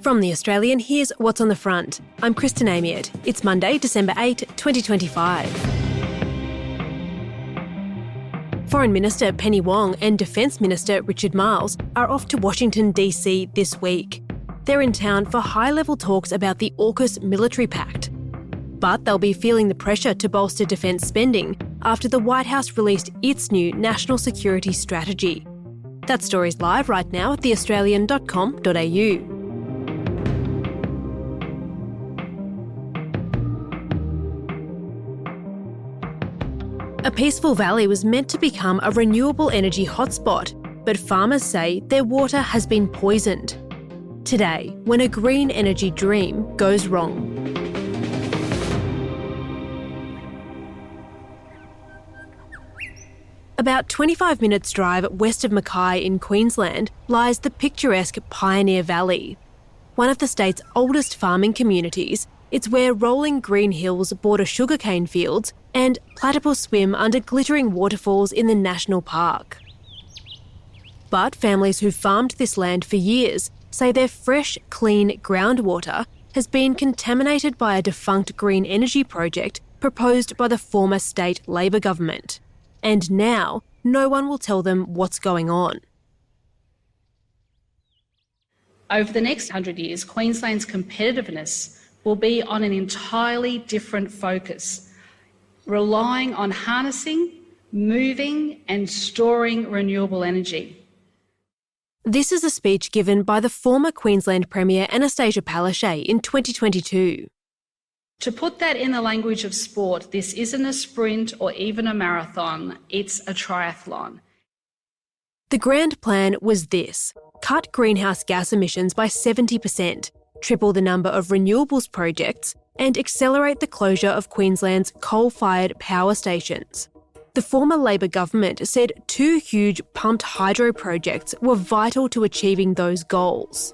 From The Australian, here's what's on the front. I'm Kristen Amiot. It's Monday, December 8, 2025. Foreign Minister Penny Wong and Defence Minister Richard Marles are off to Washington, D.C. this week. They're in town for high-level talks about the AUKUS military pact. But they'll be feeling the pressure to bolster defence spending after the White House released its new national security strategy. That story's live right now at theaustralian.com.au. A peaceful valley was meant to become a renewable energy hotspot, but farmers say their water has been poisoned. Today, when a green energy dream goes wrong. About 25 minutes drive west of Mackay in Queensland lies the picturesque Pioneer Valley. One of the state's oldest farming communities, it's where rolling green hills border sugarcane fields and platypus swim under glittering waterfalls in the national park. But families who've farmed this land for years say their fresh, clean groundwater has been contaminated by a defunct green energy project proposed by the former state Labor government. And now, no one will tell them what's going on. Over the next 100 years, Queensland's competitiveness will be on an entirely different focus, relying on harnessing, moving and storing renewable energy. This is a speech given by the former Queensland Premier Anastasia Palaszczuk in 2022. To put that in the language of sport, this isn't a sprint or even a marathon, it's a triathlon. The grand plan was this: cut greenhouse gas emissions by 70%, triple the number of renewables projects, and accelerate the closure of Queensland's coal-fired power stations. The former Labor government said 2 huge pumped hydro projects were vital to achieving those goals.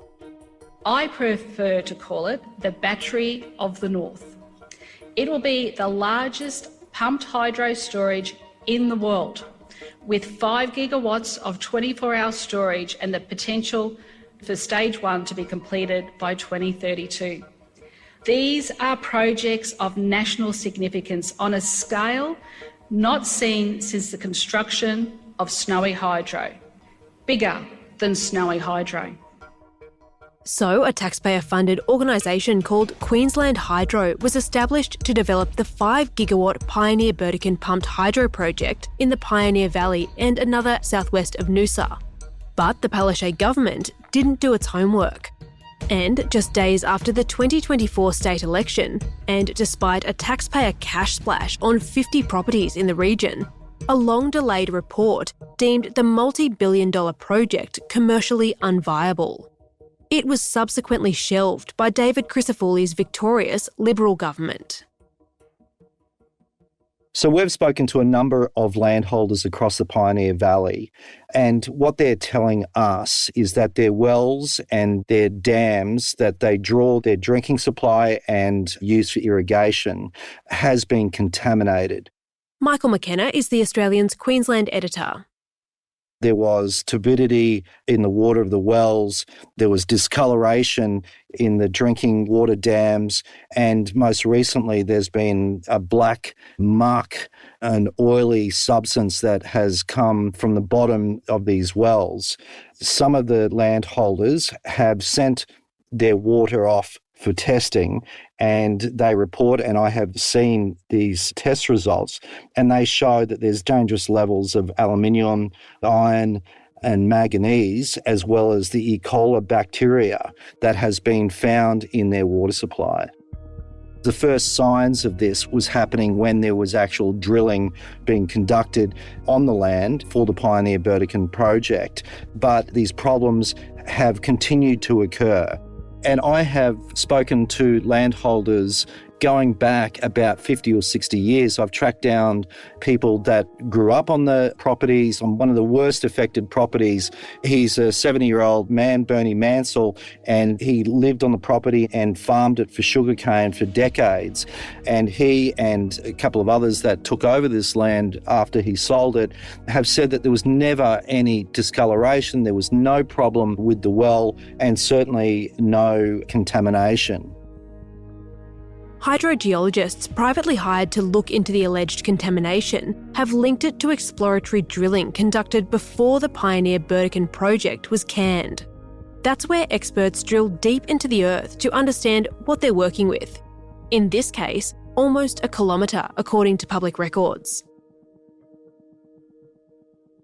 I prefer to call it the Battery of the North. It will be the largest pumped hydro storage in the world, with 5 gigawatts of 24-hour storage and the potential for stage 1 to be completed by 2032. These are projects of national significance on a scale not seen since the construction of Snowy Hydro. Bigger than Snowy Hydro. So, a taxpayer-funded organisation called Queensland Hydro was established to develop the 5-gigawatt Pioneer Burdekin pumped hydro project in the Pioneer Valley and another southwest of Noosa. But the Palaszczuk government didn't do its homework. And just days after the 2024 state election, and despite a taxpayer cash splash on 50 properties in the region, a long-delayed report deemed the multi-billion-dollar project commercially unviable. It was subsequently shelved by David Crisafulli's victorious Liberal government. So we've spoken to a number of landholders across the Pioneer Valley, and what they're telling us is that their wells and their dams that they draw their drinking supply and use for irrigation has been contaminated. Michael McKenna is The Australian's Queensland editor. There was turbidity in the water of the wells, there was discoloration in the drinking water dams, and most recently there's been a black muck, an oily substance that has come from the bottom of these wells. Some of the landholders have sent their water off for testing, and they report, and I have seen these test results, and they show that there's dangerous levels of aluminium, iron and manganese, as well as the E. coli bacteria that has been found in their water supply. The first signs of this was happening when there was actual drilling being conducted on the land for the Pioneer Burdekin project, but these problems have continued to occur. And I have spoken to landholders going back about 50 or 60 years. I've tracked down people that grew up on the properties, on one of the worst affected properties. He's a 70-year-old man, Bernie Mansell, and he lived on the property and farmed it for sugarcane for decades. And he and a couple of others that took over this land after he sold it have said that there was never any discoloration, there was no problem with the well, and certainly no contamination. Hydrogeologists privately hired to look into the alleged contamination have linked it to exploratory drilling conducted before the Pioneer Burdekin project was canned. That's where experts drill deep into the earth to understand what they're working with. In this case, almost a kilometre, according to public records.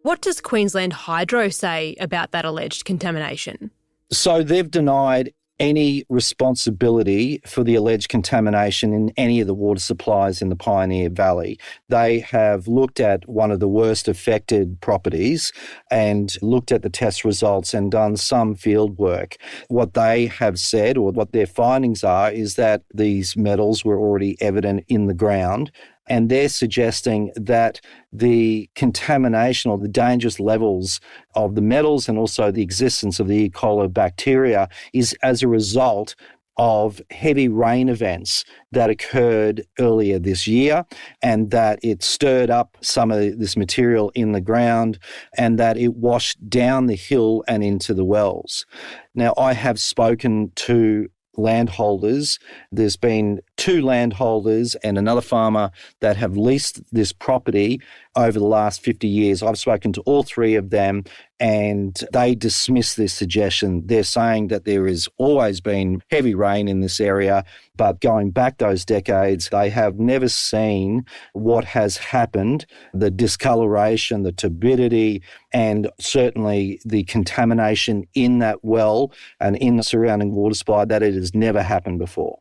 What does Queensland Hydro say about that alleged contamination? So they've denied any responsibility for the alleged contamination in any of the water supplies in the Pioneer Valley. They have looked at one of the worst affected properties and looked at the test results and done some field work. What they have said, or what their findings are, is that these metals were already evident in the ground. And they're suggesting that the contamination or the dangerous levels of the metals and also the existence of the E. coli bacteria is as a result of heavy rain events that occurred earlier this year, and that it stirred up some of this material in the ground and that it washed down the hill and into the wells. Now, I have spoken to landholders. There's been 2 landholders and another farmer that have leased this property over the last 50 years. I've spoken to all 3 of them and they dismiss this suggestion. They're saying that there has always been heavy rain in this area, but going back those decades, they have never seen what has happened, the discoloration, the turbidity, and certainly the contamination in that well and in the surrounding water supply, that it has never happened before.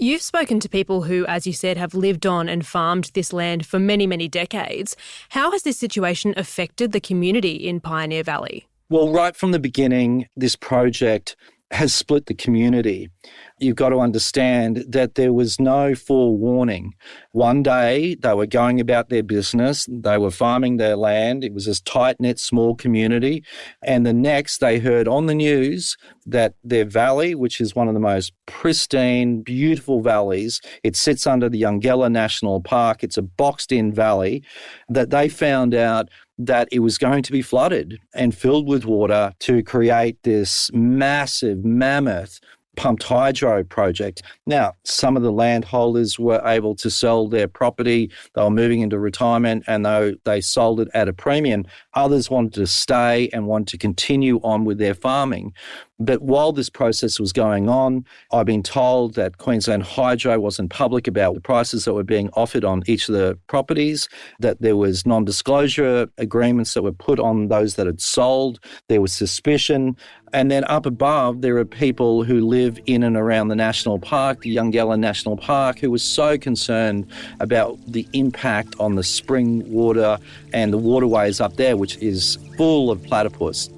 You've spoken to people who, as you said, have lived on and farmed this land for many, many decades. How has this situation affected the community in Pioneer Valley? Well, right from the beginning, this project has split the community. You've got to understand that there was no forewarning. One day they were going about their business, they were farming their land, it was this tight-knit small community, and the next they heard on the news that their valley, which is one of the most pristine, beautiful valleys, it sits under the Youngella National Park, it's a boxed-in valley, that they found out that it was going to be flooded and filled with water to create this massive, mammoth pumped hydro project. Now, some of the landholders were able to sell their property. They were moving into retirement and they sold it at a premium. Others wanted to stay and wanted to continue on with their farming. But while this process was going on, I've been told that Queensland Hydro wasn't public about the prices that were being offered on each of the properties, that there was non-disclosure agreements that were put on those that had sold. There was suspicion. And then up above, there are people who live in and around the national park, the Youngella National Park, who were so concerned about the impact on the spring water and the waterways up there, which is full of platypus.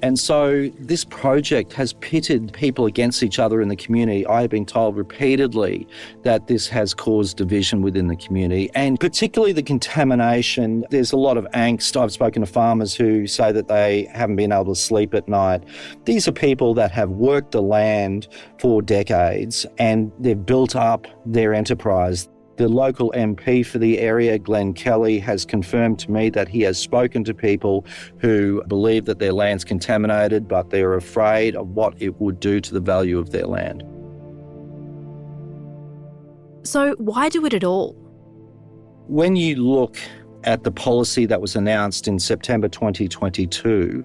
And so this project has pitted people against each other in the community. I have been told repeatedly that this has caused division within the community, and particularly the contamination. There's a lot of angst. I've spoken to farmers who say that they haven't been able to sleep at night. These are people that have worked the land for decades and they've built up their enterprise. The local MP for the area, Glenn Kelly, has confirmed to me that he has spoken to people who believe that their land's contaminated, but they're afraid of what it would do to the value of their land. So why do it at all? When you look at the policy that was announced in September 2022,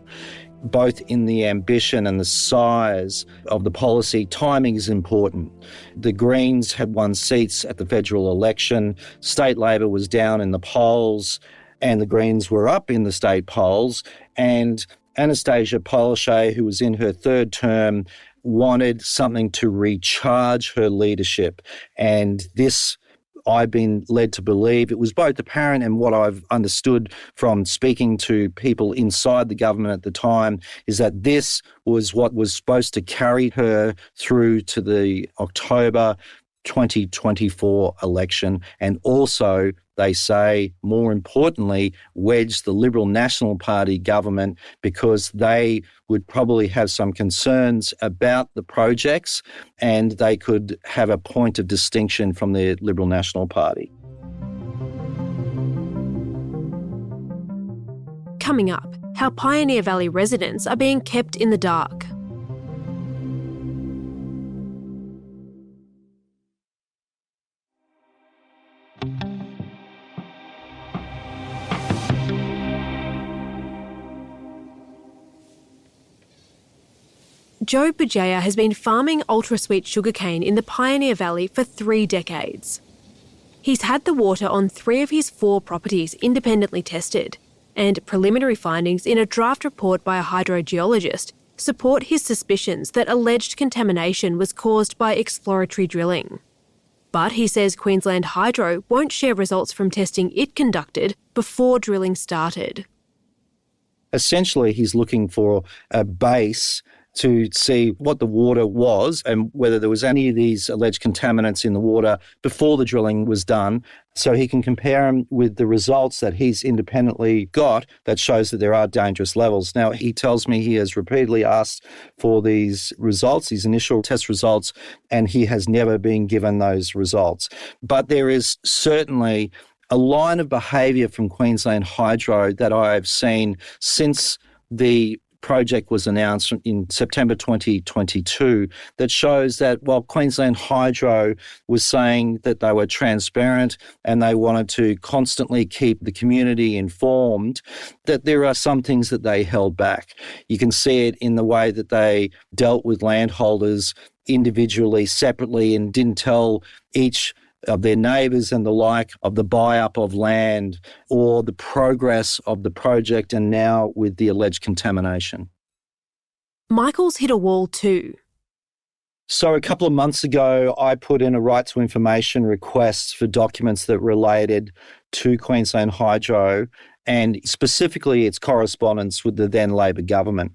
both in the ambition and the size of the policy, timing is important. The Greens had won seats at the federal election. State Labor was down in the polls and the Greens were up in the state polls. And Anastasia Palaszczuk, who was in her 3rd term, wanted something to recharge her leadership. And this I've been led to believe. It was both apparent and what I've understood from speaking to people inside the government at the time is that this was what was supposed to carry her through to the October 2024 election, and also, they say, more importantly, wedge the Liberal National Party government because they would probably have some concerns about the projects and they could have a point of distinction from the Liberal National Party. Coming up, how Pioneer Valley residents are being kept in the dark. Joe Bujaya has been farming ultra-sweet sugarcane in the Pioneer Valley for 3 decades. He's had the water on 3 of his 4 properties independently tested, and preliminary findings in a draft report by a hydrogeologist support his suspicions that alleged contamination was caused by exploratory drilling. But he says Queensland Hydro won't share results from testing it conducted before drilling started. Essentially, he's looking for a base to see what the water was and whether there was any of these alleged contaminants in the water before the drilling was done, so he can compare them with the results that he's independently got that shows that there are dangerous levels. Now, he tells me he has repeatedly asked for these results, these initial test results, and he has never been given those results. But there is certainly a line of behaviour from Queensland Hydro that I've seen since the project was announced in September 2022 that shows that while Queensland Hydro was saying that they were transparent and they wanted to constantly keep the community informed, that there are some things that they held back. You can see it in the way that they dealt with landholders individually, separately, and didn't tell each of their neighbours and the like of the buy-up of land or the progress of the project and now with the alleged contamination. Michael's hit a wall too. So a couple of months ago, I put in a right to information request for documents that related to Queensland Hydro and specifically its correspondence with the then Labor government.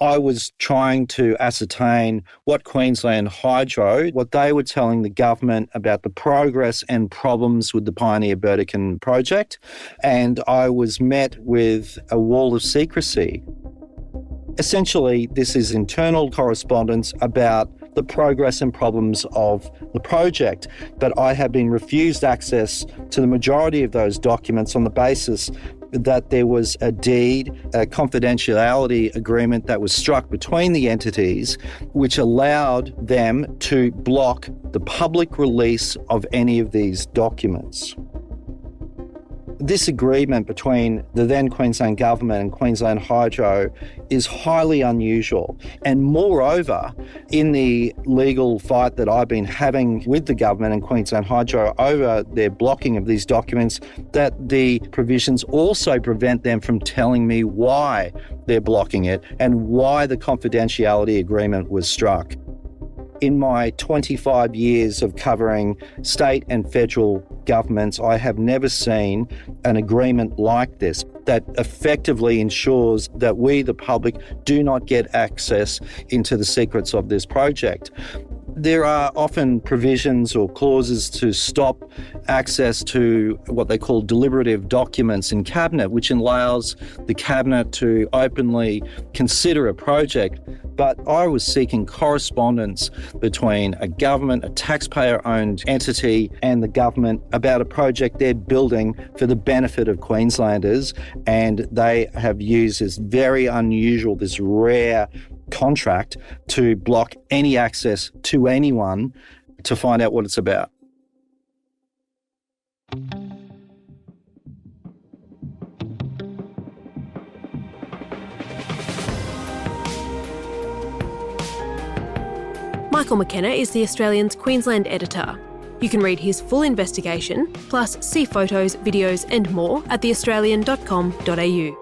I was trying to ascertain what Queensland Hydro, what they were telling the government about the progress and problems with the Pioneer Burdekin project, and I was met with a wall of secrecy. Essentially, this is internal correspondence about the progress and problems of the project, but I have been refused access to the majority of those documents on the basis that there was a deed, a confidentiality agreement that was struck between the entities, which allowed them to block the public release of any of these documents. This agreement between the then Queensland Government and Queensland Hydro is highly unusual. And moreover, in the legal fight that I've been having with the government and Queensland Hydro over their blocking of these documents, that the provisions also prevent them from telling me why they're blocking it and why the confidentiality agreement was struck. In my 25 years of covering state and federal governments, I have never seen an agreement like this that effectively ensures that we, the public, do not get access into the secrets of this project. There are often provisions or clauses to stop access to what they call deliberative documents in Cabinet, which allows the Cabinet to openly consider a project. But I was seeking correspondence between a government, a taxpayer-owned entity, and the government about a project they're building for the benefit of Queenslanders, and they have used this very unusual, this rare contract to block any access to anyone to find out what it's about. Michael McKenna is the Australian's Queensland editor. You can read his full investigation, plus see photos, videos and more at theaustralian.com.au.